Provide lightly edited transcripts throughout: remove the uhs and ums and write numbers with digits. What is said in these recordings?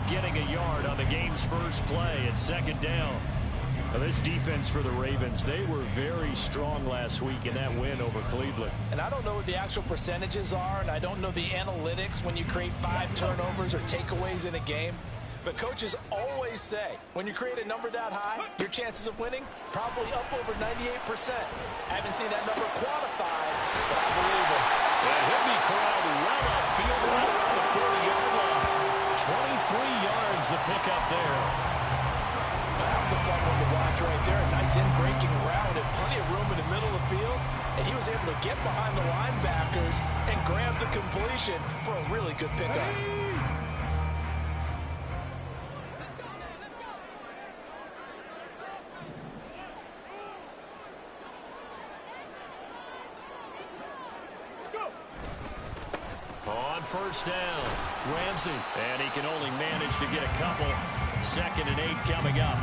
up getting a yard on the game's first play at second down. Now this defense for the Ravens, they were very strong last week in that win over Cleveland. And I don't know what the actual percentages are, and I don't know the analytics when you create 5 turnovers or takeaways in a game. But coaches always say, when you create a number that high, your chances of winning probably up over 98%. I haven't seen that number quantified, but I believe it. And he'll be corralled well upfield right around the 40-yard line. 23 yards the pickup there. That was a fun one to watch right there. A nice in-breaking route and plenty of room in the middle of the field. And he was able to get behind the linebackers and grab the completion for a really good pickup. On first down, Ramsey. And he can only manage to get a couple. 2nd and 8 coming up.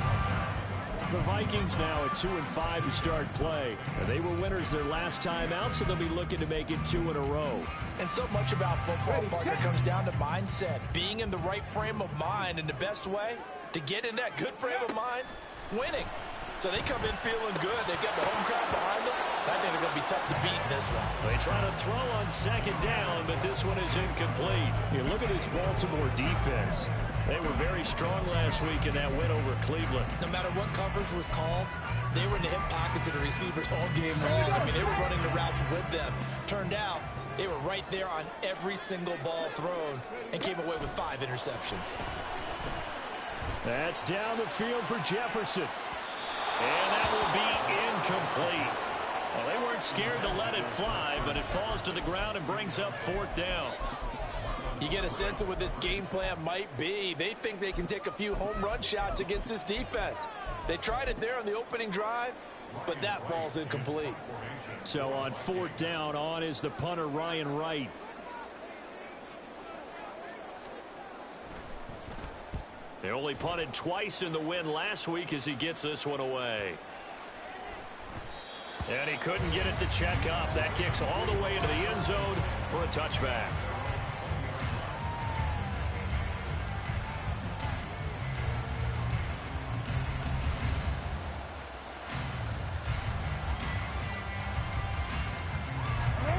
The Vikings now at 2-5 to start play. They were winners their last time out, so they'll be looking to make it 2 in a row. And so much about football, partner, comes down to mindset. Being in the right frame of mind, and the best way to get in that good frame of mind, winning. So they come in feeling good. They've got the home crowd behind them. I think they're going to be tough to beat in this one. They try to throw on 2nd down, but this one is incomplete. You look at this Baltimore defense. They were very strong last week in that win over Cleveland. No matter what coverage was called, they were in the hip pockets of the receivers all game long. I mean, they were running the routes with them. Turned out, they were right there on every single ball thrown and came away with 5 interceptions. That's down the field for Jefferson. And that will be incomplete. Well, they weren't scared to let it fly, but it falls to the ground and brings up 4th down. You get a sense of what this game plan might be. They think they can take a few home run shots against this defense. They tried it there on the opening drive, but that falls incomplete. So on 4th down, on is the punter, Ryan Wright. They only punted twice in the win last week as he gets this one away. And he couldn't get it to check up. That kicks all the way into the end zone for a touchback.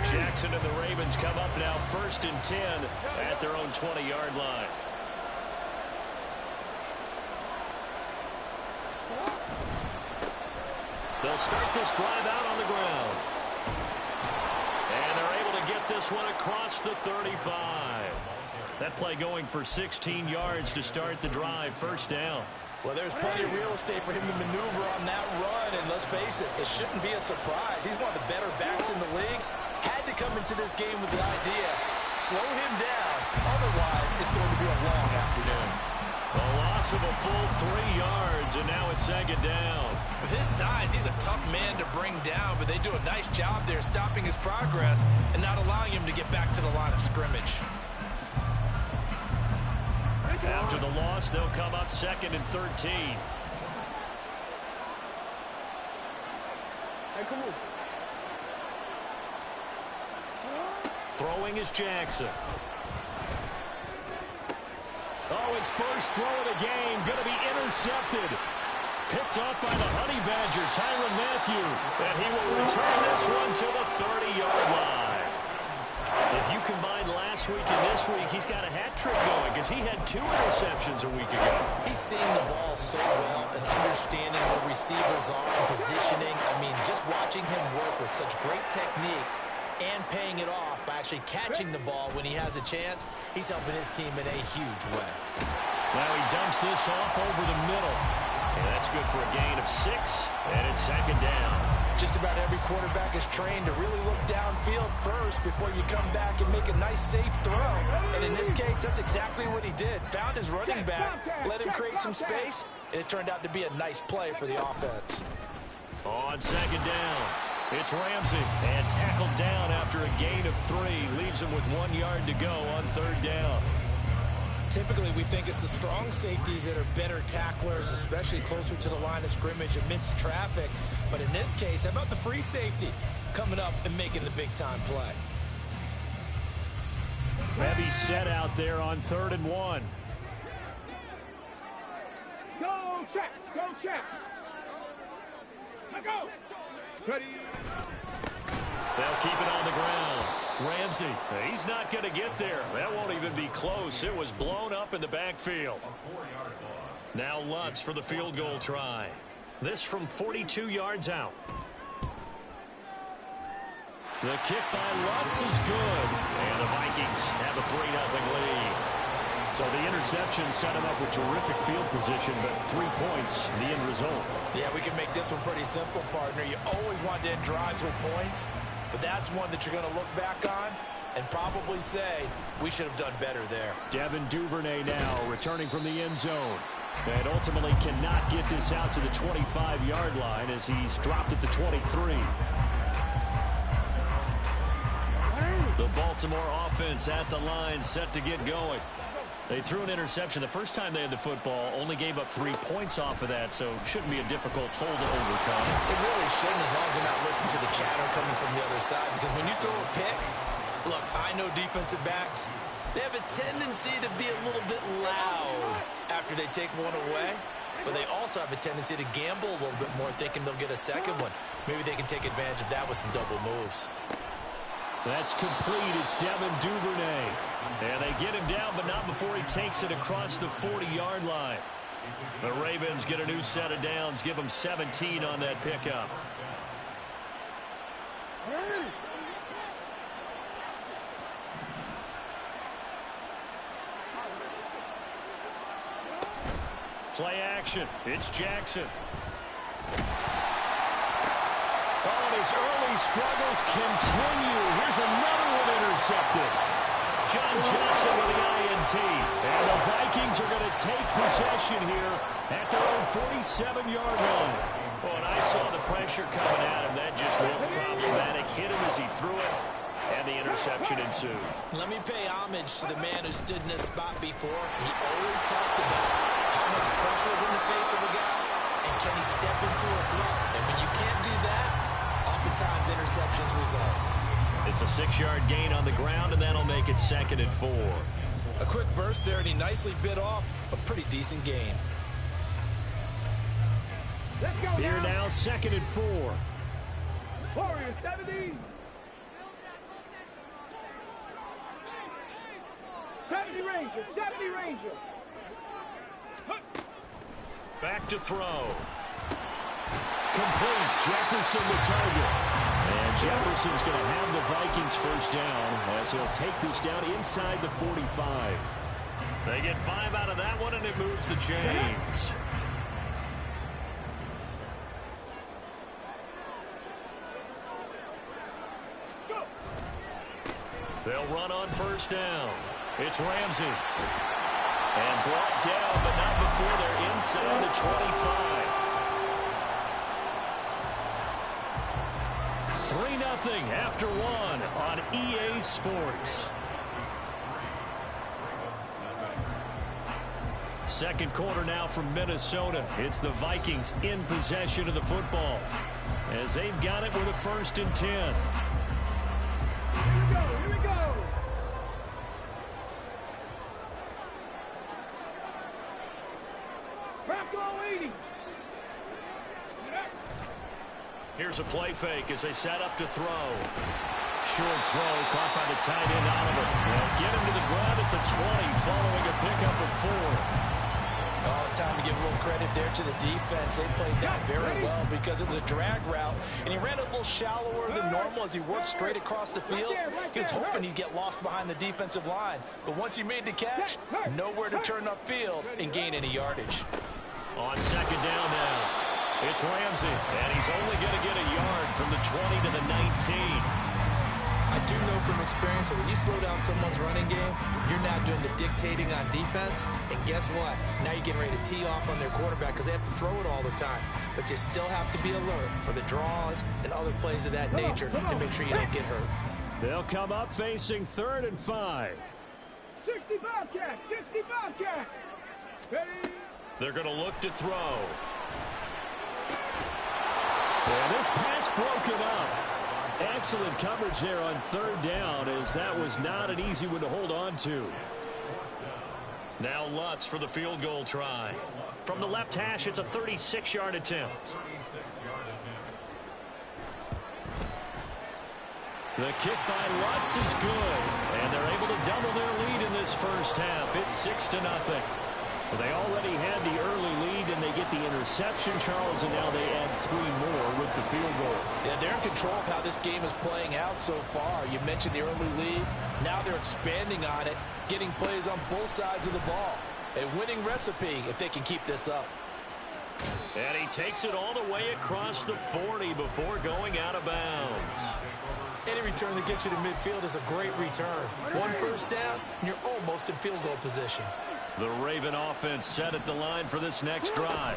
Jackson and the Ravens come up now 1st and 10 at their own 20-yard line. They'll start this drive out on the ground. And they're able to get this one across the 35. That play going for 16 yards to start the drive. 1st down. Well, there's plenty of real estate for him to maneuver on that run. And let's face it, it shouldn't be a surprise. He's one of the better backs in the league. Had to come into this game with the idea, slow him down. Otherwise, it's going to be a long afternoon. A loss of a full 3 yards, and now it's 2nd down. With his size, he's a tough man to bring down, but they do a nice job there stopping his progress and not allowing him to get back to the line of scrimmage. After the loss, they'll come up 2nd and 13. Hey, come on. Throwing is Jackson. Oh, his first throw of the game going to be intercepted. Picked off by the Honey Badger, Tyrann Mathieu. And he will return this one to the 30-yard line. If you combine last week and this week, he's got a hat trick going because he had 2 interceptions a week ago. He's seeing the ball so well and understanding where receivers are and positioning. I mean, just watching him work with such great technique and paying it off by actually catching the ball when he has a chance, he's helping his team in a huge way. Now he dumps this off over the middle. And that's good for a gain of 6, and it's 2nd down. Just about every quarterback is trained to really look downfield first before you come back and make a nice, safe throw. And in this case, that's exactly what he did. Found his running back, let him create some space, and it turned out to be a nice play for the offense. On 2nd down, it's Ramsey. And tackled down after a gain of 3. Leaves him with 1 yard to go on 3rd down. Typically, we think it's the strong safeties that are better tacklers, especially closer to the line of scrimmage amidst traffic. But in this case, how about the free safety coming up and making the big-time play? Heavy set out there on 3rd and 1. check. Go check. Let go. Ready. They'll keep it on the ground. Ramsey, he's not going to get there. That won't even be close. It was blown up in the backfield. Now Lutz for the field goal try. This from 42 yards out. The kick by Lutz is good. And the Vikings have a 3-0 lead. So the interception set him up with terrific field position, but 3 points, the end result. Yeah, we can make this one pretty simple, partner. You always want to end drives with points, but that's one that you're going to look back on and probably say, we should have done better there. Devin Duvernay now returning from the end zone. And ultimately cannot get this out to the 25-yard line as he's dropped at the 23. The Baltimore offense at the line, set to get going. They threw an interception the first time they had the football, only gave up 3 points off of that, so shouldn't be a difficult hole to overcome. It really shouldn't, as long as they're not listening to the chatter coming from the other side, because when you throw a pick, look, I know defensive backs, they have a tendency to be a little bit loud after they take one away, but they also have a tendency to gamble a little bit more, thinking they'll get a second one. Maybe they can take advantage of that with some double moves. That's complete. It's Devin Duvernay. And they get him down, but not before he takes it across the 40-yard line. The Ravens get a new set of downs, give them 17 on that pickup. Play action. It's Jackson. Oh, and his early struggles continue. Here's another one intercepted. John Johnson with the INT. And the Vikings are going to take possession here at their own 47-yard line. Oh, and I saw the pressure coming at him. That just looked problematic. Hit him as he threw it, and the interception ensued. Let me pay homage to the man who stood in this spot before. He always talked about how much pressure is in the face of a guy, and can he step into a throw? And when you can't do that, oftentimes interceptions result. It's a 6-yard gain on the ground, and that'll make it 2nd and 4. A quick burst there, and he nicely bit off a pretty decent gain. Let's go Here now, 2nd and 4. Warriors 70. 70 Rangers. 70 Rangers. Back to throw. Complete. Jefferson the target. And Jefferson's going to have the Vikings first down as he'll take this down inside the 45. They get 5 out of that one, and it moves the chains. They'll run on first down. It's Ramsey. And brought down, but not before they're inside the 25. 3-0 after 1 on EA Sports. Second quarter now from Minnesota. It's the Vikings in possession of the football as they've got it with a 1st and 10. Here we go. Here we go. Back on 80. Here's a play fake as they set up to throw. Short throw caught by the tight end Oliver. They'll get him to the ground at the 20 following a pickup of 4. Oh, it's time to give a little credit there to the defense. They played that very well because it was a drag route, and he ran a little shallower than normal as he worked straight across the field. He was hoping he'd get lost behind the defensive line, but once he made the catch, nowhere to turn upfield and gain any yardage. On 2nd down now, it's Ramsey, and he's only going to get a yard from the 20 to the 19. I do know from experience that when you slow down someone's running game, you're now doing the dictating on defense. And guess what? Now you're getting ready to tee off on their quarterback because they have to throw it all the time. But you still have to be alert for the draws and other plays of that nature to make sure you don't get hurt. They'll come up facing 3rd and 5. 65 catch. 65 catch. Ready. They're going to look to throw. And this pass broken up. Excellent coverage there on 3rd down as that was not an easy one to hold on to. Now Lutz for the field goal try. From the left hash, it's a 36-yard attempt. The kick by Lutz is good, and they're able to double their lead in this first half. It's 6-0. Well, they already had the early lead, and they get the interception, Charles, and now they add 3 more with the field goal. Yeah, they're in control of how this game is playing out so far. You mentioned the early lead. Now they're expanding on it, getting plays on both sides of the ball. A winning recipe if they can keep this up. And he takes it all the way across the 40 before going out of bounds. Any return that gets you to midfield is a great return. 1 first down, and you're almost in field goal position. The Raven offense set at the line for this next drive.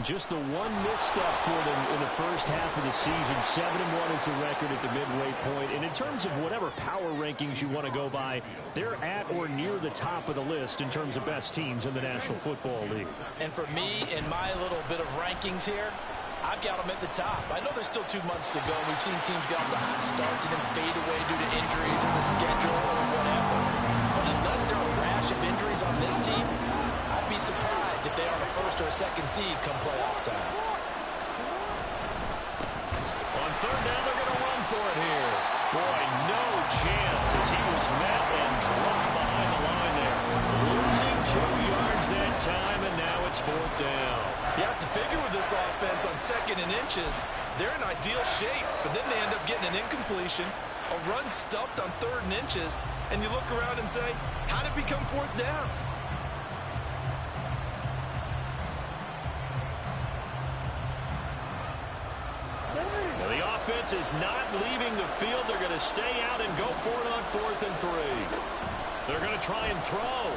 Just the one misstep for them in the first half of the season. 7-1 is the record at the midway point. And in terms of whatever power rankings you want to go by, they're at or near the top of the list in terms of best teams in the National Football League. And for me, in my little bit of rankings here, I've got them at the top. I know there's still 2 months to go. We've seen teams get off to hot starts and then fade away due to injuries or the schedule or whatever. But unless there are a rash of injuries on this team, I'd be surprised if they are the 1st or 2nd seed come playoff time. On 3rd down, they're going to run for it here. Boy, no chance as he was met and dropped behind the line there. Losing 2 yards that time, and now it's 4th down. You have to figure with this offense on 2nd and inches, they're in ideal shape, but then they end up getting an incompletion, a run stuffed on 3rd and inches, and you look around and say, how did it become 4th down? Now the offense is not leaving the field. They're going to stay out and go for it on 4th and 3. They're going to try and throw.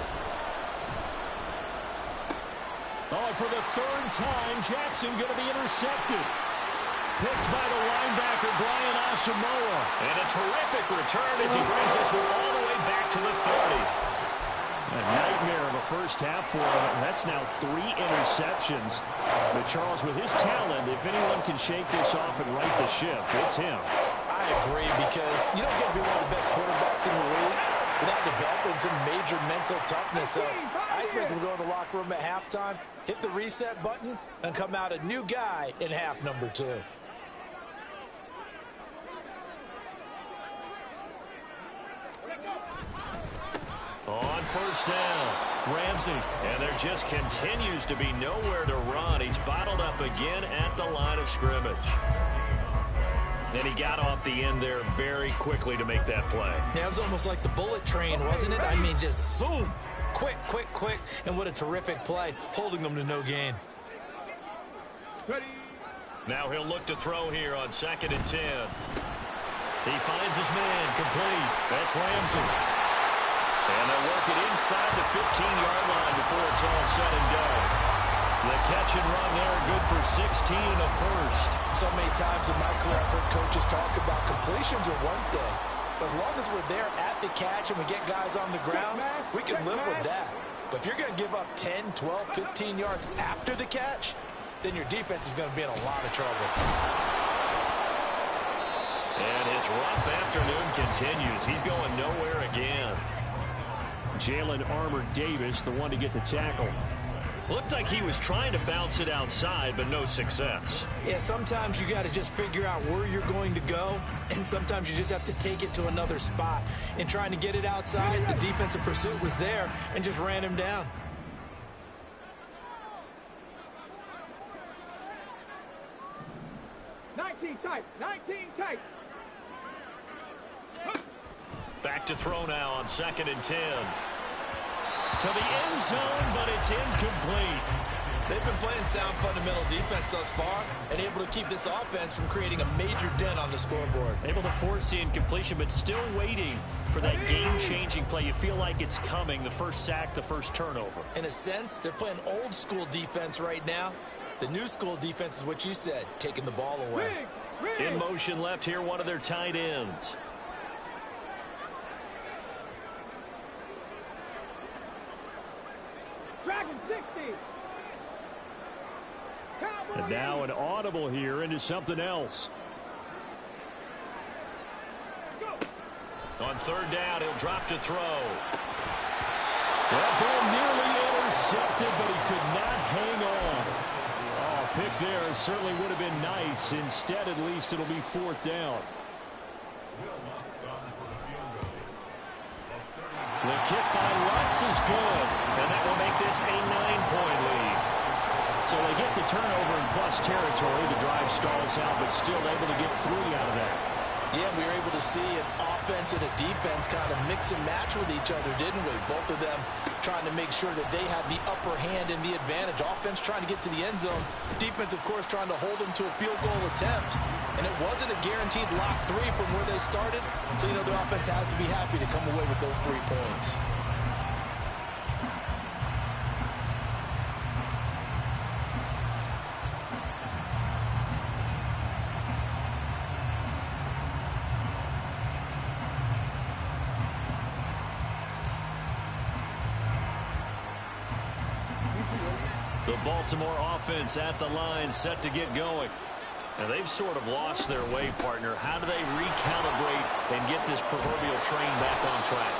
Oh, for the 3rd time, Jackson going to be intercepted. Picked by the linebacker, Brian Asamoah. And a terrific return as he brings this one all the way back to the 30. A nightmare of a first half for him. That's now 3 interceptions. But Charles, with his talent, if anyone can shake this off and right the ship, it's him. I agree, because you don't get to be one of the best quarterbacks in the league without developing some major mental toughness. So I expect him to go to the locker room at halftime, hit the reset button, and come out a new guy in half number 2. On 1st down, Ramsey. And there just continues to be nowhere to run. He's bottled up again at the line of scrimmage. And he got off the end there very quickly to make that play. Yeah, it was almost like the bullet train, wasn't it? I mean, just zoom. Quick, quick, quick. And what a terrific play, holding them to no gain. Now he'll look to throw here on 2nd and 10. He finds his man complete. That's Ramsey. And they'll work it inside the 15-yard line before it's all said and done. The catch and run there, good for 16 and a first. So many times in my career, I've heard coaches talk about completions are one thing. But as long as we're there at the catch and we get guys on the ground, we can live with that. But if you're going to give up 10, 12, 15 yards after the catch, then your defense is going to be in a lot of trouble. And his rough afternoon continues. He's going nowhere again. Jalen Armour-Davis, the one to get the tackle. Looked like he was trying to bounce it outside, but no success. Yeah, sometimes you got to just figure out where you're going to go, and sometimes you just have to take it to another spot. In trying to get it outside, the defensive pursuit was there and just ran him down. Tight. 19 tight. Back to throw now on 2nd and 10. To the end zone, but it's incomplete. They've been playing sound fundamental defense thus far and able to keep this offense from creating a major dent on the scoreboard. Able to force the incompletion, but still waiting for that game-changing play. You feel like it's coming, the first sack, the first turnover. In a sense, they're playing old-school defense right now. The new school defense is what you said, taking the ball away. In motion left here, one of their tight ends. Dragon 60. And now an audible here into something else. On 3rd down, he'll drop to throw. That ball nearly intercepted, but he could not hang on. Oh, pick there certainly would have been nice. Instead, at least it'll be 4th down. The kick by Lutz is good, and that will make this a 9-point lead. So they get the turnover in plus territory. The drive stalls out, but still able to get 3 out of that. Yeah, we were able to see an offense and a defense kind of mix and match with each other, didn't we? Both of them trying to make sure that they had the upper hand and the advantage. Offense trying to get to the end zone. Defense, of course, trying to hold them to a field goal attempt. And it wasn't a guaranteed lock 3 from where they started. So, you know, the offense has to be happy to come away with those 3 points. The Baltimore offense at the line, set to get going. And they've sort of lost their way, partner. How do they recalibrate and get this proverbial train back on track?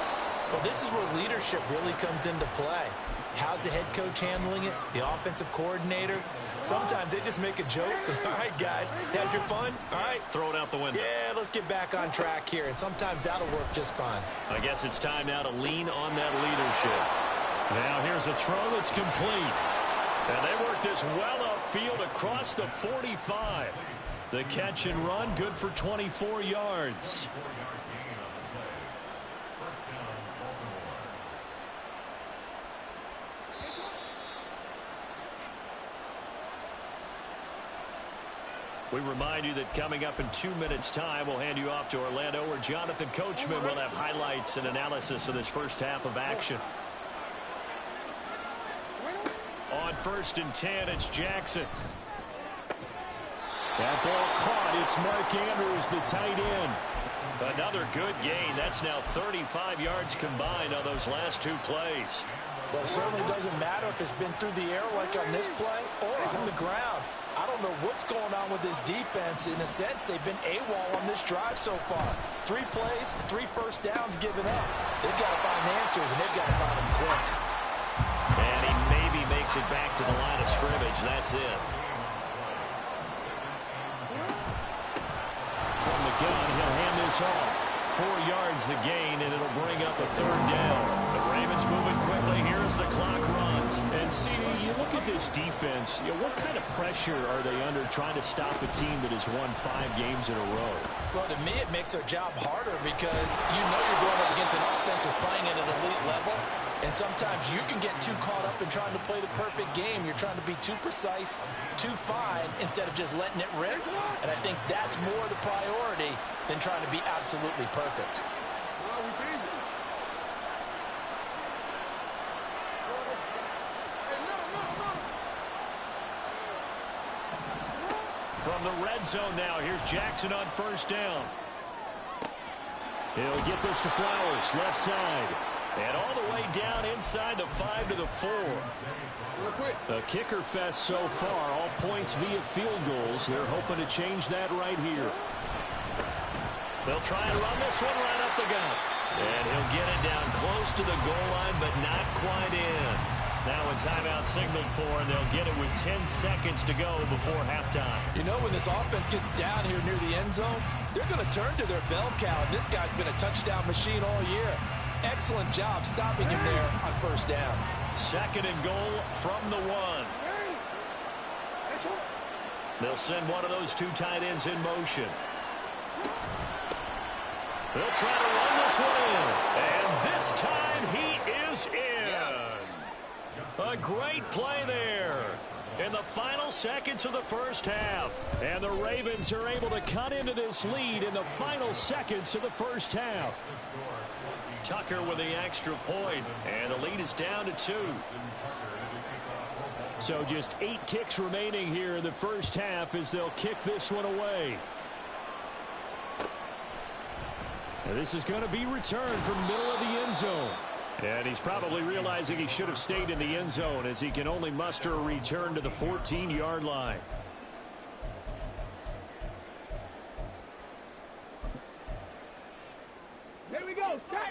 Well, this is where leadership really comes into play. How's the head coach handling it? The offensive coordinator? Sometimes they just make a joke. All right, guys, had your fun? All right. Throw it out the window. Yeah, let's get back on track here. And sometimes that'll work just fine. I guess it's time now to lean on that leadership. Now here's a throw that's complete. And they work this well upfield across the 45. The catch and run, good for 24 yards. We remind you that coming up in 2 minutes' time, we'll hand you off to Orlando, where Jonathan Coachman will have highlights and analysis of this first half of action. On 1st and 10, it's Jackson. That ball caught. It's Mark Andrews, the tight end. Another good gain. That's now 35 yards combined on those last 2 plays. Well, it certainly doesn't matter if it's been through the air like on this play or on the ground. I don't know what's going on with this defense. In a sense, they've been AWOL on this drive so far. 3 plays, 3 first downs given up. They've got to find answers, and they've got to find them quick. And he maybe makes it back to the line of scrimmage. That's it. From the gun, he'll hand this off. 4 yards the gain, and it'll bring up a 3rd down. The Ravens moving quickly here as the clock runs. And CD, you look at this defense, what kind of pressure are they under trying to stop a team that has won 5 games in a row? Well, to me, it makes their job harder because you know you're going up against an offense that's playing at an elite level. And sometimes you can get too caught up in trying to play the perfect game. You're trying to be too precise, too fine, instead of just letting it rip. And I think that's more the priority than trying to be absolutely perfect. From the red zone now, here's Jackson on 1st down. He'll get this to Flowers, left side. And all the way down inside the 5 to the 4. The kicker fest so far, all points via field goals. They're hoping to change that right here. They'll try and run this one right up the gut. And he'll get it down close to the goal line, but not quite in. Now a timeout signaled for, and they'll get it with 10 seconds to go before halftime. You know, when this offense gets down here near the end zone, they're going to turn to their bell cow. And this guy's been a touchdown machine all year. Excellent job stopping him there on 1st down. 2nd and goal from the 1. They'll send one of those 2 tight ends in motion. They'll try to run this one in. And this time he is in. Yes. A great play there in the final seconds of the first half. And the Ravens are able to cut into this lead in the final seconds of the first half. Tucker with the extra point, and the lead is down to 2. So just 8 ticks remaining here in the first half as they'll kick this one away. And this is going to be returned from middle of the end zone. And he's probably realizing he should have stayed in the end zone as he can only muster a return to the 14-yard line.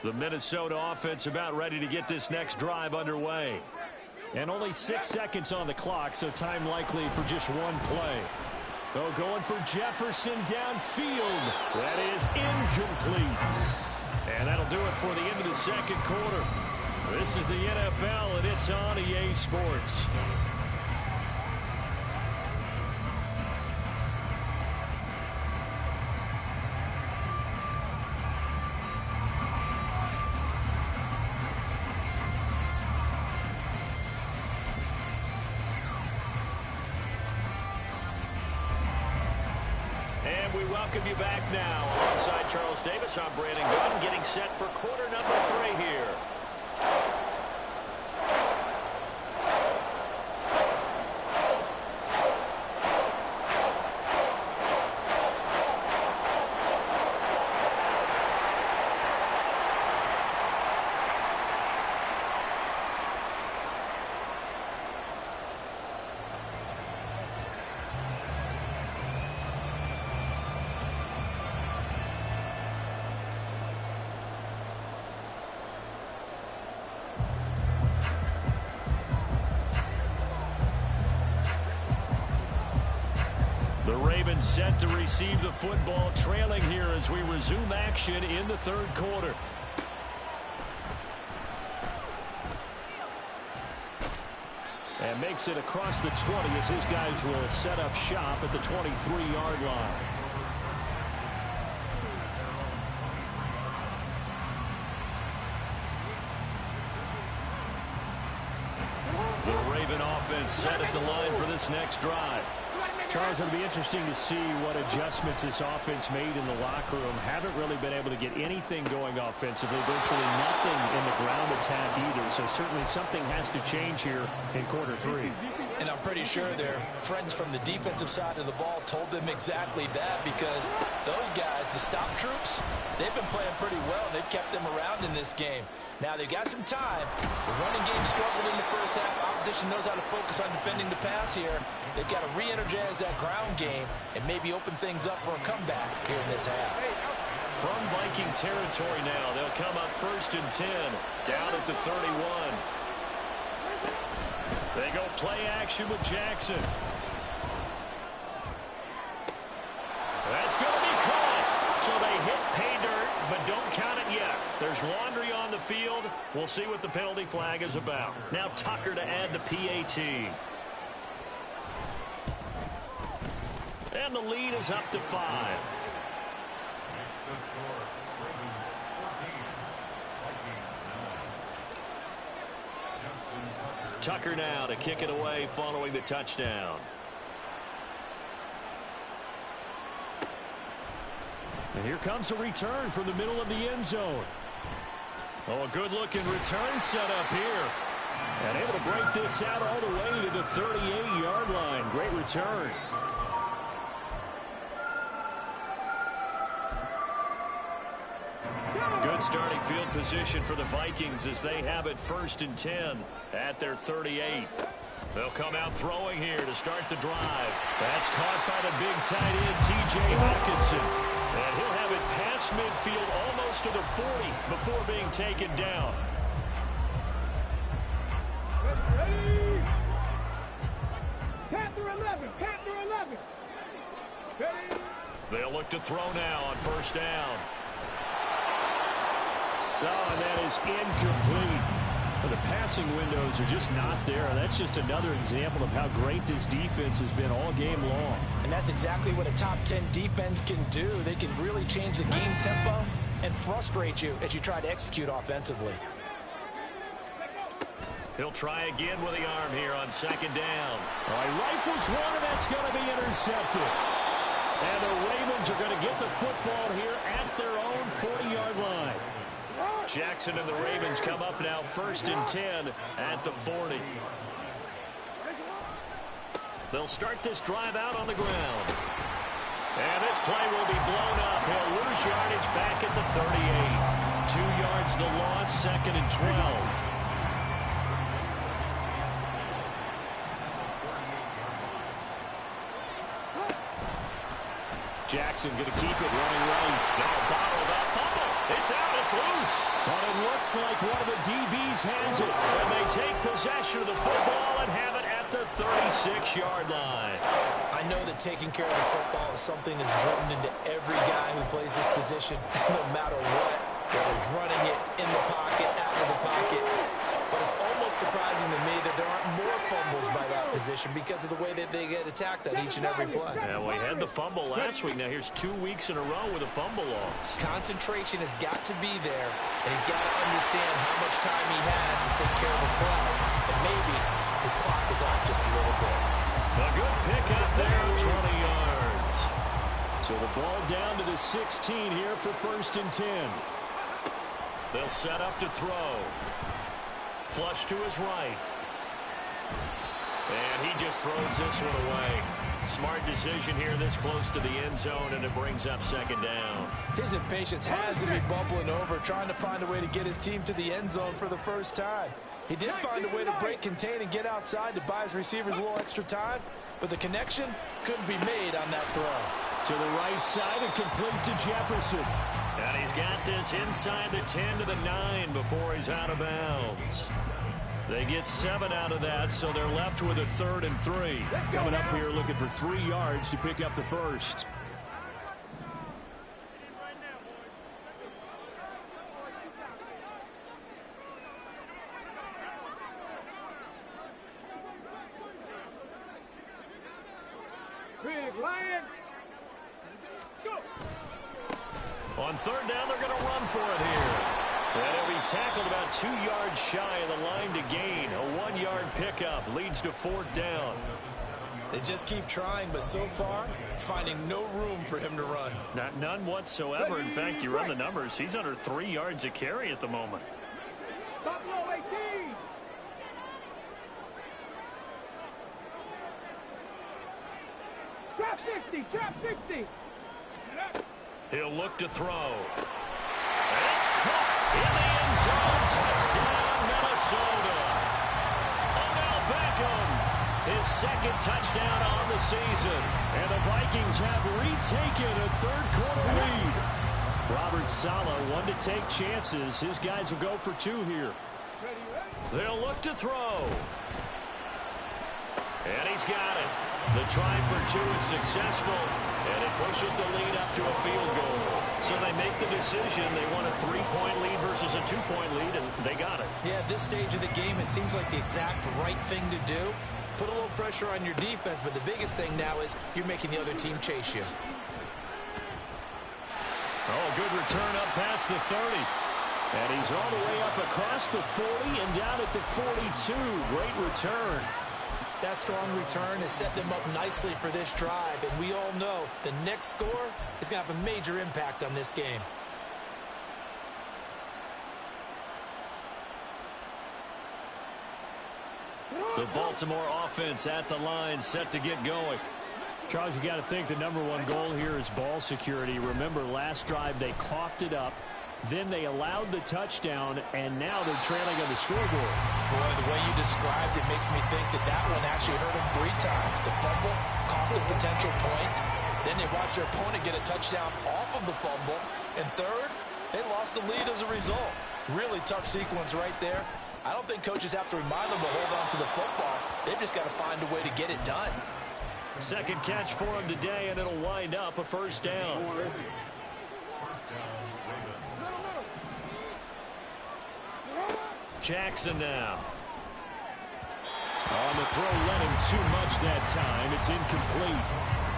The Minnesota offense about ready to get this next drive underway. And only 6 seconds on the clock, so time likely for just one play. Oh, going for Jefferson downfield. That is incomplete. And that'll do it for the end of the second quarter. This is the NFL, and it's on EA Sports. And we welcome you back now. Alongside Charles Davis, I'm Brandon Gunn, getting set for quarter number 3 here. The Ravens set to receive the football, trailing here as we resume action in the third quarter. And makes it across the 20 as his guys will set up shop at the 23-yard line. The Raven offense set at the line for this next drive. Charles, it'll be interesting to see what adjustments this offense made in the locker room. Haven't really been able to get anything going offensively, virtually nothing in the ground attack either. So certainly something has to change here in quarter 3. And I'm pretty sure their friends from the defensive side of the ball told them exactly that, because those guys, the stop troops, they've been playing pretty well. They've kept them around in this game. Now they've got some time. The running game struggled in the first half. Opposition knows how to focus on defending the pass here. They've got to re-energize that ground game and maybe open things up for a comeback here in this half. From Viking territory now, they'll come up 1st and 10, down at the 31. They go play action with Jackson. That's going to be caught. So they hit pay dirt, but don't count it yet. There's laundry on the field. We'll see what the penalty flag is about. Now Tucker to add the PAT. And the lead is up to 5. Tucker now to kick it away following the touchdown. And here comes a return from the middle of the end zone. Oh, a good-looking return set up here. And able to break this out all the way to the 38-yard line. Great return. Good starting field position for the Vikings as they have it 1st and 10 at their 38. They'll come out throwing here to start the drive. That's caught by the big tight end, T.J. Hawkinson. And he'll have it past midfield almost to the 40 before being taken down. Ready? Panther 11. Panther 11. Ready? They'll look to throw now on 1st down. Oh, and that is incomplete. Well, the passing windows are just not there. That's just another example of how great this defense has been all game long. And that's exactly what a top 10 defense can do. They can really change the game tempo and frustrate you as you try to execute offensively. He'll try again with the arm here on 2nd down. All right, rifles one, and that's going to be intercepted. And the Ravens are going to get the football here at their own 40-yard line. Jackson and the Ravens come up now 1st and 10 at the 40. They'll start this drive out on the ground. And this play will be blown up. He'll lose yardage back at the 38. 2 yards the loss, 2nd and 12. Jackson going to keep it running right. Now bottled up. Fumble. It's out. It's loose. But it looks like one of the DBs has it. And they take possession of the football and have it at the 36-yard line. I know that taking care of the football is something that's drummed into every guy who plays this position, no matter what, whether it's running it, in the pocket, out of the pocket. But it's almost surprising to me that there aren't more fumbles by that position because of the way that they get attacked on each and every play. Yeah, we had the fumble last week. Now here's 2 weeks in a row with a fumble loss. Concentration has got to be there, and he's got to understand how much time he has to take care of a play. And maybe his clock is off just a little bit. A good pick out there, 20 yards. So the ball down to the 16 here for 1st and 10. They'll set up to throw. Flush to his right. And he just throws this one away. Smart decision here this close to the end zone, and it brings up 2nd down. His impatience has to be bubbling over, trying to find a way to get his team to the end zone for the first time. He did find a way to break, contain, and get outside to buy his receivers a little extra time, but the connection couldn't be made on that throw. To the right side and complete to Jefferson. And he's got this inside the 10 to the 9 before he's out of bounds. They get 7 out of that, so they're left with a 3rd and 3. Coming up here looking for 3 yards to pick up the first. Big Lion. Go. On 3rd down, they're going to run for it here. And he'll be tackled about 2 yards shy of the line to gain. A 1-yard pickup leads to 4th down. They just keep trying, but so far, finding no room for him to run. None whatsoever. In fact, you run the numbers. He's under 3 yards a carry at the moment. Stop low, 18. Trap 60. Trap 60. He'll look to throw. And it's caught in the end zone. Touchdown, Minnesota. Odell Beckham, his 2nd touchdown on the season. And the Vikings have retaken a 3rd-quarter lead. Robert Saleh wanted to take chances. His guys will go for 2 here. They'll look to throw. And he's got it. The try for 2 is successful, and it pushes the lead up to a field goal. So they make the decision. They want a 3-point lead versus a 2-point lead, and they got it. Yeah, at this stage of the game, it seems like the exact right thing to do. Put a little pressure on your defense, but the biggest thing now is you're making the other team chase you. Oh, good return up past the 30. And he's all the way up across the 40 and down at the 42. Great return. That strong return has set them up nicely for this drive, and we all know the next score is going to have a major impact on this game. The Baltimore offense at the line, set to get going. Charles, you got to think the #1 goal here is ball security. Remember, last drive they coughed it up. Then they allowed the touchdown, and now they're trailing on the scoreboard. Boy, the way you described it makes me think that that one actually hurt them 3 times. The fumble cost a potential point. Then they watched their opponent get a touchdown off of the fumble. And 3rd, they lost the lead as a result. Really tough sequence right there. I don't think coaches have to remind them to hold on to the football. They've just got to find a way to get it done. 2nd catch for him today, and it'll wind up a 1st down. Jackson now. On the throw, let him too much that time. It's incomplete.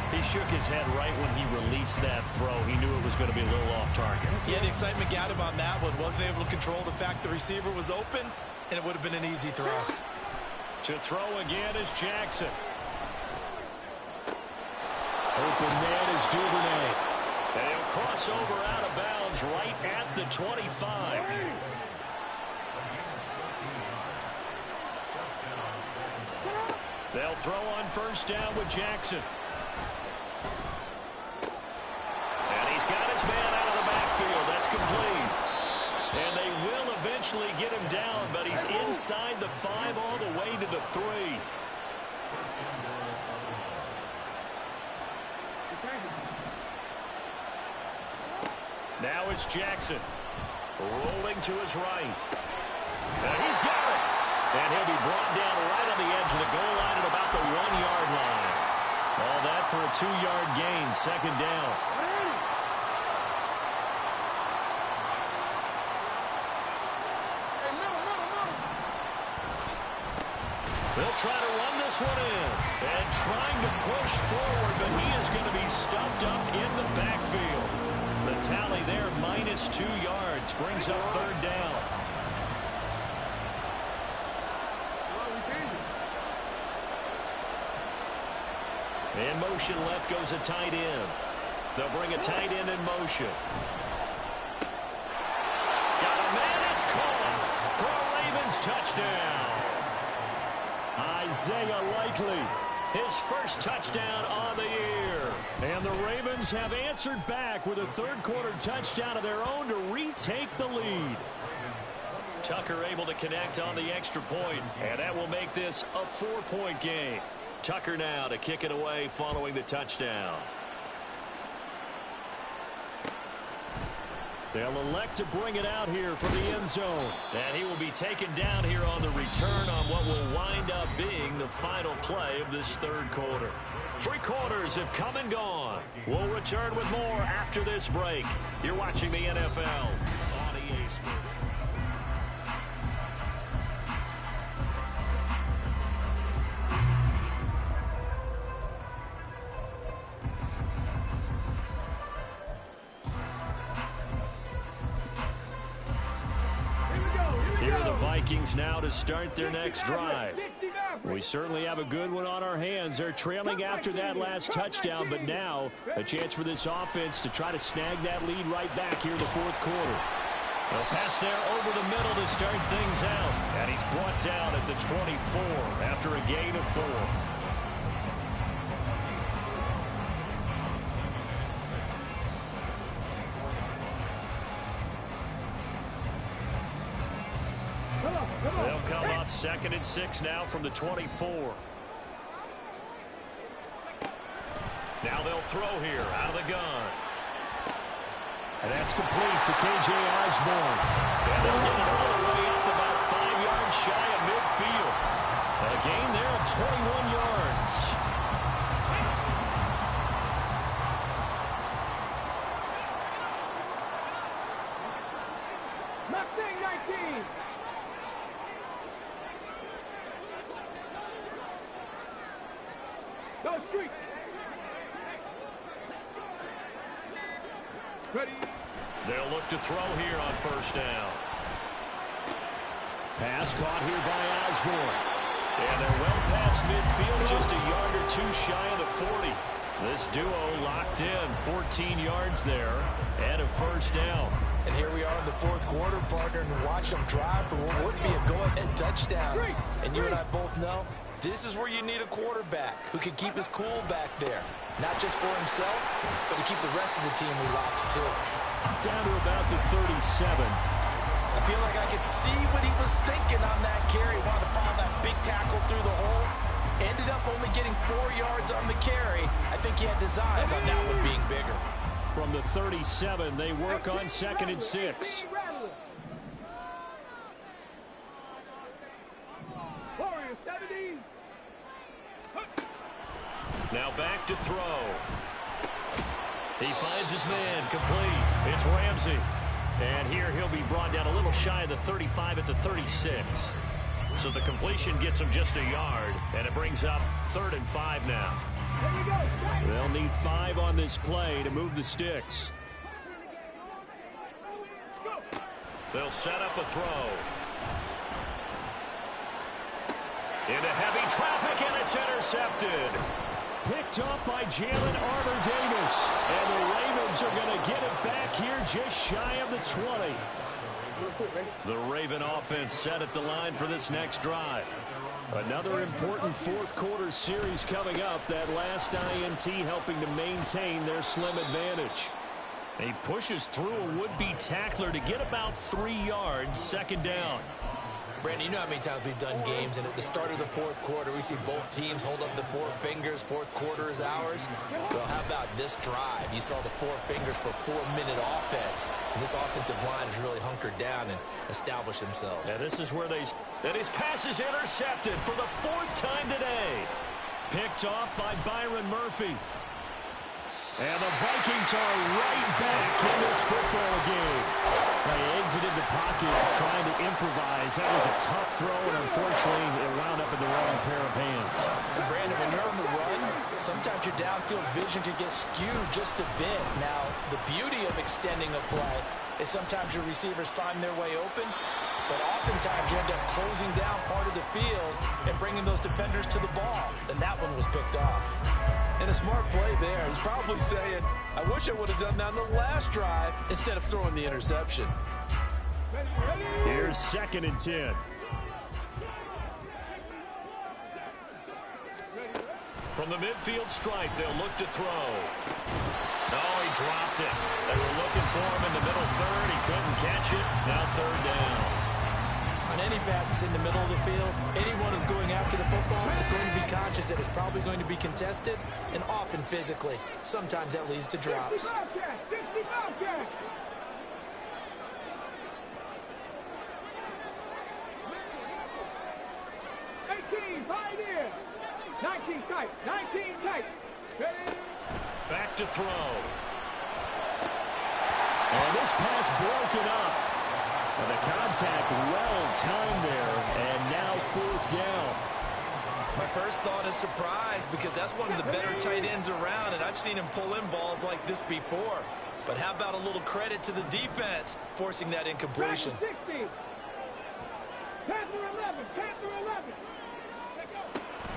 He shook his head right when he released that throw. He knew it was going to be a little off target. Yeah, the excitement got him on that one. Wasn't able to control the fact the receiver was open, and it would have been an easy throw. To throw again is Jackson. Open man is Duvernay. And he'll cross over out of bounds right at the 25. They'll throw on 1st down with Jackson. And he's got his man out of the backfield. That's complete. And they will eventually get him down, but he's inside the 5 all the way to the 3. Now it's Jackson. Rolling to his right. And he's got it. And he'll be brought down right on the edge of the goal line at about the 1-yard line. All that for a 2-yard gain, second down. They'll try to run this one in. And trying to push forward, but he is going to be stuffed up in the backfield. The tally there, -2 yards, brings up third down. In motion left goes a tight end. They'll bring a tight end in motion. Got a man, it's caught for a Ravens touchdown. Isaiah Likely, his first touchdown on the year. And the Ravens have answered back with a third-quarter touchdown of their own to retake the lead. Tucker able to connect on the extra point, and that will make this a 4-point game. Tucker now to kick it away following the touchdown. They'll elect to bring it out here from the end zone. And he will be taken down here on the return on what will wind up being the final play of this third quarter. 3 quarters have come and gone. We'll return with more after this break. You're watching the NFL on EA Sports. Vikings now to start their next drive. We certainly have a good one on our hands. They're trailing after that last touchdown, but now a chance for this offense to try to snag that lead right back here in the fourth quarter. They'll pass there over the middle to start things out, and he's brought down at the 24 after a gain of 4. They'll come up 2nd and 6 now from the 24. Now they'll throw here out of the gun. And that's complete to K.J. Osborne. And they'll get it all the way up about 5 yards shy of midfield. A gain there of 21 yards. Mustang 19. Go street. Ready. They'll look to throw here on first down. Pass caught here by Osborne. And they're well past midfield, just a yard or 2 shy of the 40. This duo locked in, 14 yards there, and a first down. And here we are in the fourth quarter, partner, and watch them drive for what would be a go-ahead touchdown. And you and I both know this is where you need a quarterback who can keep his cool back there. Not just for himself, but to keep the rest of the team relaxed too. Down to about the 37. I feel like I could see what he was thinking on that carry. Wanted to follow that big tackle through the hole. Ended up only getting 4 yards on the carry. I think he had designs on that one being bigger. From the 37, they work on 2nd and 6. Warrior 70. Now back to throw. He finds his man complete. It's Ramsey. And here he'll be brought down a little shy of the 35 at the 36. So the completion gets him just a yard, and it brings up 3rd and 5 now. They'll need 5 on this play to move the sticks. They'll set up a throw. Into heavy traffic, and it's intercepted. Picked up by Jalen Armour-Davis. And the Ravens are going to get it back here just shy of the 20. The Raven offense set at the line for this next drive. Another important fourth quarter series coming up. That last INT helping to maintain their slim advantage. He pushes through a would-be tackler to get about 3 yards, 2nd down. Brandon, you know how many times we've done games, and at the start of the fourth quarter, we see both teams hold up the 4 fingers. Fourth quarter is ours. Well, how about this drive? You saw the 4 fingers for 4-minute offense, and this offensive line has really hunkered down and established themselves. Yeah, this is where they And his pass is intercepted for the 4th time today. Picked off by Byron Murphy. And the Vikings are right back in this football game. They exited the pocket trying to improvise. That was a tough throw, and unfortunately, it wound up in the wrong pair of hands. And Brandon, when you're on the run, sometimes your downfield vision can get skewed just a bit. Now, the beauty of extending a play is sometimes your receivers find their way open, but oftentimes you end up closing down part of the field and bringing those defenders to the ball. And that one was picked off. And a smart play there. He's probably saying, I wish I would have done that on the last drive instead of throwing the interception. Here's 2nd and 10. From the midfield stripe, they'll look to throw. No, he dropped it. They were looking for him in the middle third. He couldn't catch it. Now 3rd down. On any passes in the middle of the field, anyone who's going after the football is going to be conscious that it's probably going to be contested, and often physically. Sometimes that leads to drops. 18, 5 here. 19 tight, 19 tight. Back to throw. And this pass broken up. And the contact well timed there, and now 4th down. My first thought is surprise, because that's one of the better tight ends around, and I've seen him pull in balls like this before. But how about a little credit to the defense forcing that incompletion? 60. 10 through 11, 10 through 11.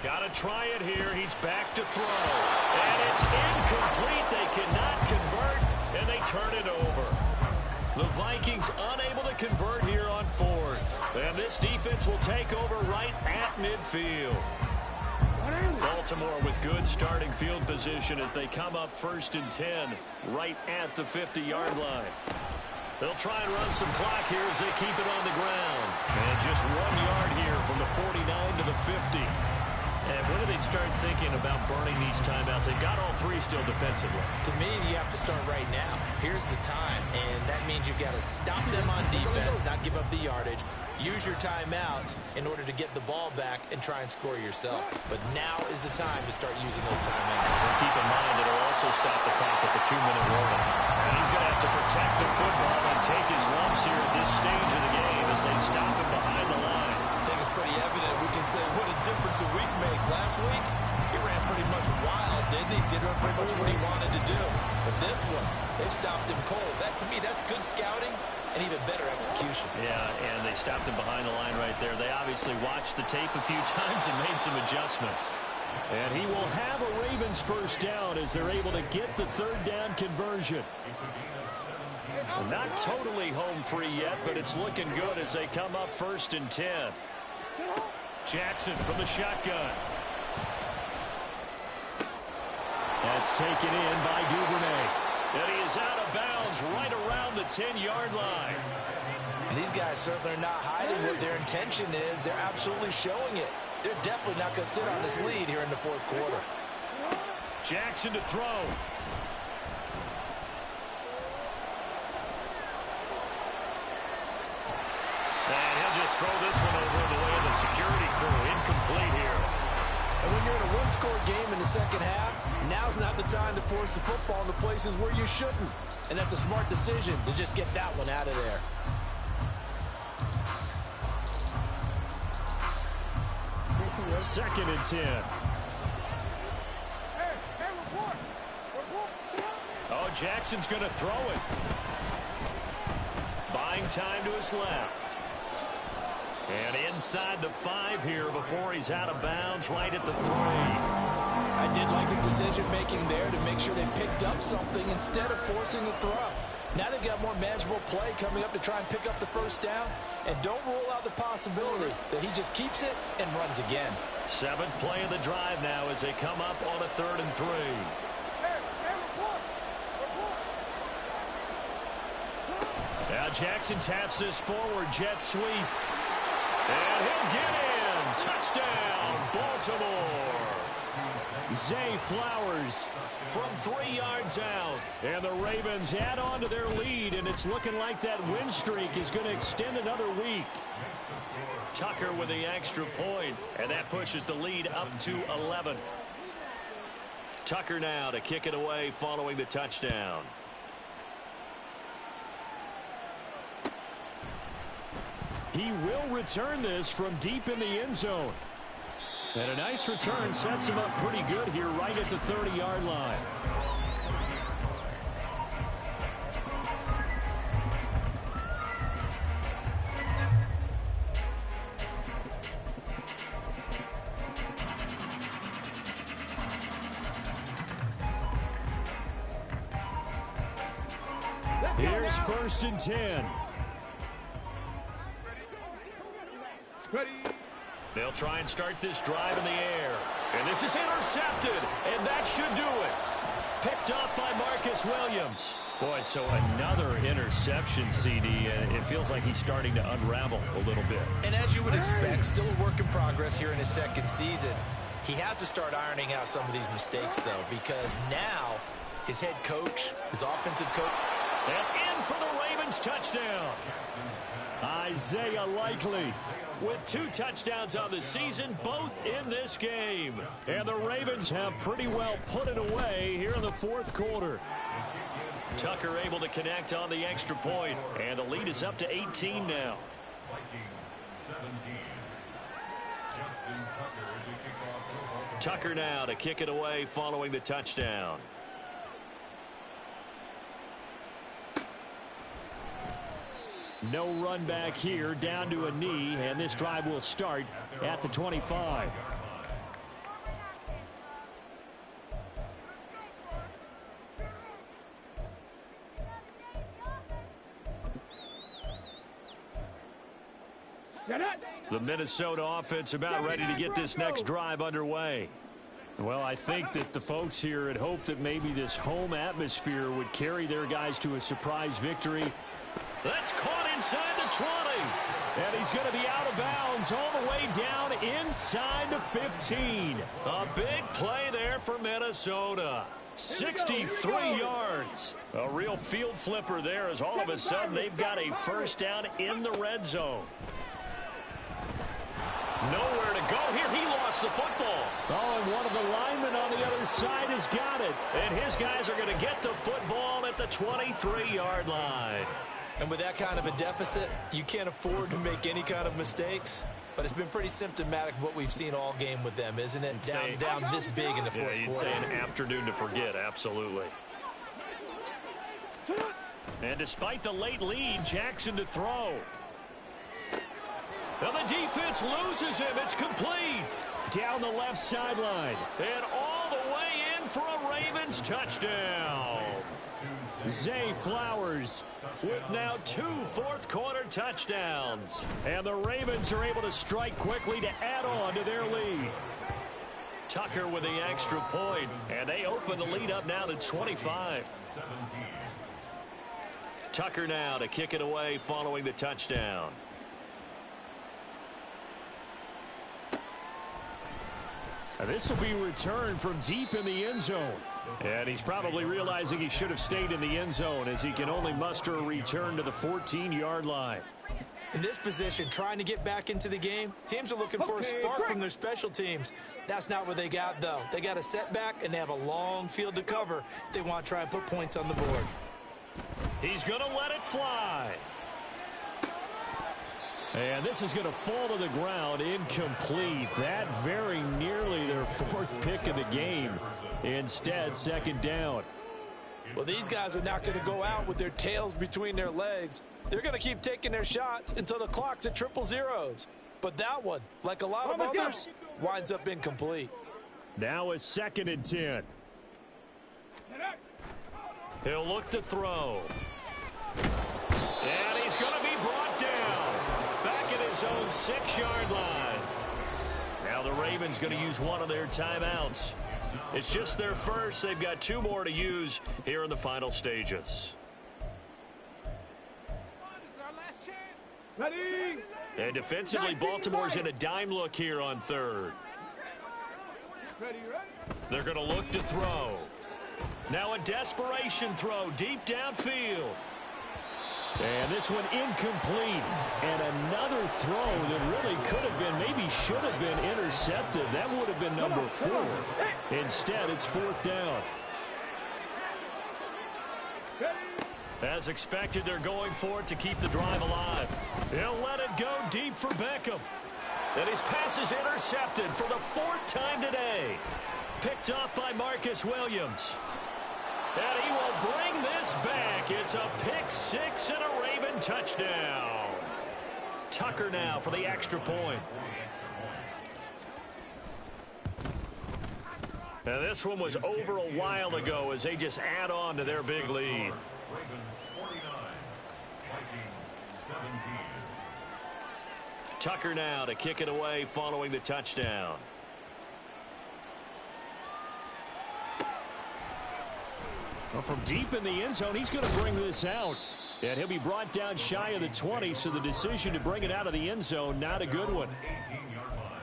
Got to try it here. He's back to throw. And it's incomplete. They cannot convert, and they turn it over. The Vikings unable to convert here on 4th. And this defense will take over right at midfield. Baltimore with good starting field position as they come up 1st and 10 right at the 50-yard line. They'll try and run some clock here as they keep it on the ground. And just 1 yard here from the 49 to the 50. And when do they start thinking about burning these timeouts? They've got all 3 still defensively. To me, you have to start right now. Here's the time, and that means you've got to stop them on defense, not give up the yardage. Use your timeouts in order to get the ball back and try and score yourself. But now is the time to start using those timeouts. And keep in mind, it'll also stop the clock at the 2-minute warning. And he's going to have to protect the football and take his lumps here at this stage of the game as they stop him behind the line. I think it's pretty evident. We can say what a difference a week makes. Last week, he ran pretty much wild, didn't he? Did pretty much what he wanted to do. But this one, they stopped him cold. That, to me, that's good scouting and even better execution. Yeah, and they stopped him behind the line right there. They obviously watched the tape a few times and made some adjustments. And he will have a Ravens 1st down as they're able to get the 3rd down conversion. Not totally home free yet, but it's looking good as they come up 1st and 10. Jackson from the shotgun. That's taken in by Duvernay. And he is out of bounds right around the 10-yard line. And these guys certainly are not hiding what their intention is. They're absolutely showing it. They're definitely not going to sit on this lead here in the 4th quarter. Jackson to throw. And he'll just throw this one over the way of the security crew. Incomplete here. And when you're in a one-score game in the 2nd half, now's not the time to force the football in the places where you shouldn't. And that's a smart decision to just get that one out of there. Second and 10. Oh, Jackson's going to throw it. Buying time to his left. And inside the 5 here before he's out of bounds right at the 3. I did like his decision-making there to make sure they picked up something instead of forcing the throw. Now they've got more manageable play coming up to try and pick up the 1st down. And don't rule out the possibility that he just keeps it and runs again. 7th play of the drive now as they come up on a 3rd and 3. Now Jackson taps this forward jet sweep. And he'll get in. Touchdown, Baltimore. Zay Flowers from 3 yards out. And the Ravens add on to their lead, and it's looking like that win streak is going to extend another week. Tucker with the extra point, and that pushes the lead up to 11. Tucker now to kick it away following the touchdown. He will return this from deep in the end zone. And a nice return sets him up pretty good here right at the 30-yard line. Here's 1st and 10. Ready. They'll try and start this drive in the air. And this is intercepted, and that should do it. Picked off by Marcus Williams. Boy, so another interception, CD, and it feels like he's starting to unravel a little bit. And as you would expect, still a work in progress here in his 2nd season. He has to start ironing out some of these mistakes, though, because now his head coach, his offensive coach. And in for the Ravens touchdown. Isaiah Likely with 2 touchdowns on the season, both in this game. And the Ravens have pretty well put it away here in the 4th quarter. Tucker able to connect on the extra point, and the lead is up to 18 now. Tucker now to kick it away following the touchdown. No run back here, down to a knee, and this drive will start at the 25. The Minnesota offense about ready to get this next drive underway. Well, I think that the folks here had hoped that maybe this home atmosphere would carry their guys to a surprise victory. That's caught inside the 20. And he's going to be out of bounds all the way down inside the 15. A big play there for Minnesota. 63 yards. A real field flipper there as all of a sudden they've got a 1st down in the red zone. Nowhere to go here. He lost the football. Oh, and one of the linemen on the other side has got it. And his guys are going to get the football at the 23-yard line. And with that kind of a deficit, you can't afford to make any kind of mistakes. But it's been pretty symptomatic of what we've seen all game with them, isn't it? Down this big in the 4th quarter. You'd say an afternoon to forget, absolutely. And despite the late lead, Jackson to throw. And the defense loses him. It's complete. Down the left sideline. And all the way in for a Ravens touchdown. Zay Flowers with now 2 4th-quarter touchdowns. And the Ravens are able to strike quickly to add on to their lead. Tucker with the extra point, and they open the lead up now to 25. Tucker now to kick it away following the touchdown. This will be returned from deep in the end zone. And he's probably realizing he should have stayed in the end zone as he can only muster a return to the 14-yard line. In this position, trying to get back into the game, teams are looking for a spark from their special teams. That's not what they got, though. They got a setback, and they have a long field to cover if they want to try and put points on the board. He's going to let it fly. And this is going to fall to the ground incomplete. That very nearly their 4th pick of the game. Instead, 2nd down. Well, these guys are not going to go out with their tails between their legs. They're going to keep taking their shots until the clock's at 000. But that one, like a lot of others, winds up incomplete. Now a 2nd and 10. He'll look to throw. And he's going to be brought down. Back at his own 6-yard line. Now the Ravens going to use one of their timeouts. It's just their first. They've got 2 more to use here in the final stages. Ready. And defensively, Baltimore's in a dime look here on 3rd. They're going to look to throw. Now a desperation throw deep downfield. And this one incomplete. And another throw that really could have been, maybe should have been intercepted. That would have been number 4. Instead, it's 4th down. As expected, they're going for it to keep the drive alive. He'll let it go deep for Beckham. And his pass is intercepted for the 4th time today. Picked off by Marcus Williams. And he will bring this back. It's a pick 6 and a Raven touchdown. Tucker now for the extra point. Now this one was over a while ago as they just add on to their big lead. Ravens 49, Vikings 17. Tucker now to kick it away following the touchdown. Well, from deep in the end zone, he's going to bring this out. And he'll be brought down shy of the 20, so the decision to bring it out of the end zone, not a good one. 18-yard line.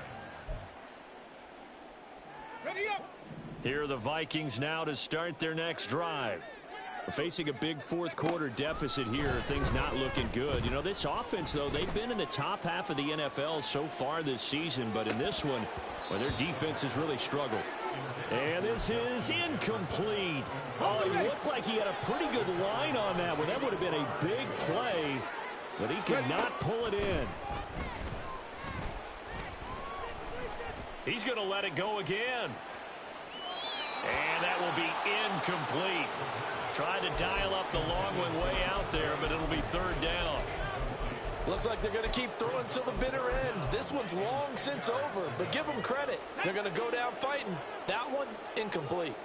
Ready up. Here are the Vikings now to start their next drive. We're facing a big 4th quarter deficit here. Things not looking good. You know, this offense, though, they've been in the top half of the NFL so far this season. But in this one, well, their defense has really struggled. And this is incomplete. Oh, he looked like he had a pretty good line on that one. That would have been a big play, but he could not pull it in. He's going to let it go again. And that will be incomplete. Tried to dial up the long one way out there, but it'll be 3rd down. Looks like they're going to keep throwing till the bitter end. This one's long since over, but give them credit. They're going to go down fighting. That one, incomplete.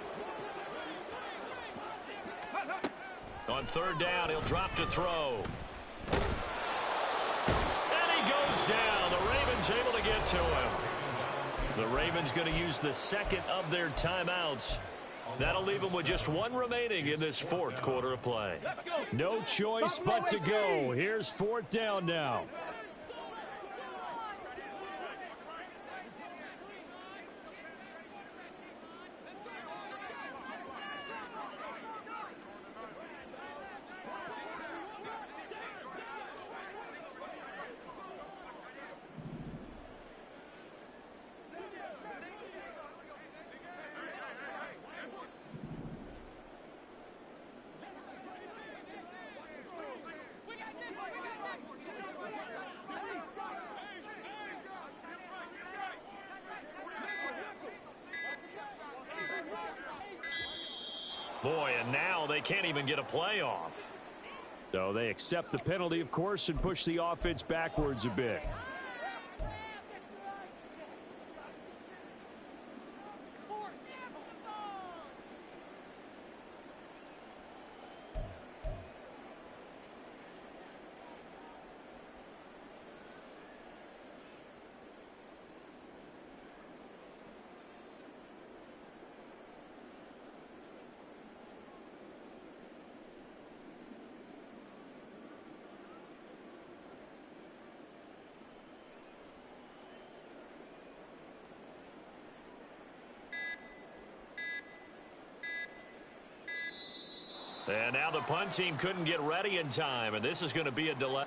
On 3rd down, he'll drop to throw. And he goes down. The Ravens able to get to him. The Ravens going to use the 2nd of their timeouts. That'll leave them with just 1 remaining in this 4th quarter of play. No choice but to go. Here's 4th down now. Boy, and now they can't even get a play off. So they accept the penalty, of course, and push the offense backwards a bit. And now the punt team couldn't get ready in time, and this is going to be a delay.